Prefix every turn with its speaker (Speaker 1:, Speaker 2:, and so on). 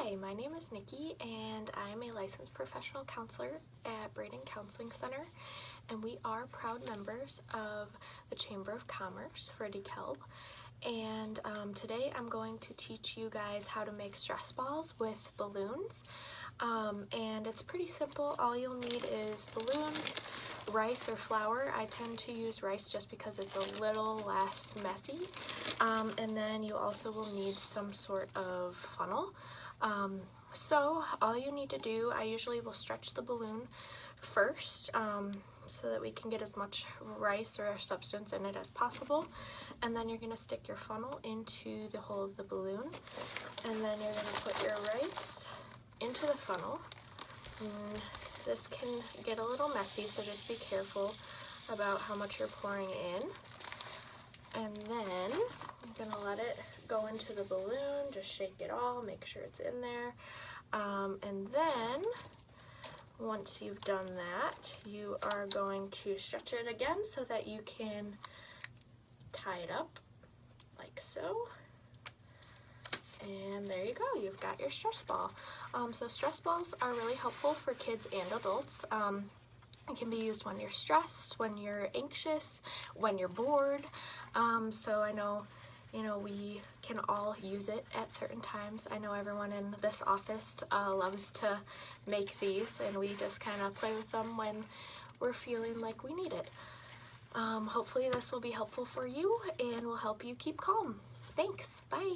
Speaker 1: Hi, my name is Nikki and I'm a licensed professional counselor at Braden Counseling Center, and we are proud members of the Chamber of Commerce for DeKalb. And today I'm going to teach you guys how to make stress balls with balloons. And it's pretty simple. All you'll need is balloons, rice or flour. I tend to use rice just because it's a little less messy. And then you also will need some sort of funnel. So all you need to do, I usually will stretch the balloon first so that we can get as much rice or substance in it as possible. And then you're going to stick your funnel into the hole of the balloon. And then you're going to put your rice into the funnel. And this can get a little messy, so just be careful about how much you're pouring in. And then I'm going to let it go into the balloon, just shake it all, make sure it's in there. And then once you've done that, you are going to stretch it again so that you can tie it up like so. And there you go, you've got your stress ball. So stress balls are really helpful for kids and adults. It can be used when you're stressed, when you're anxious, when you're bored. So I know, we can all use it at certain times. I know everyone in this office loves to make these, and we just kind of play with them when we're feeling like we need it. Hopefully this will be helpful for you and will help you keep calm. Thanks, bye.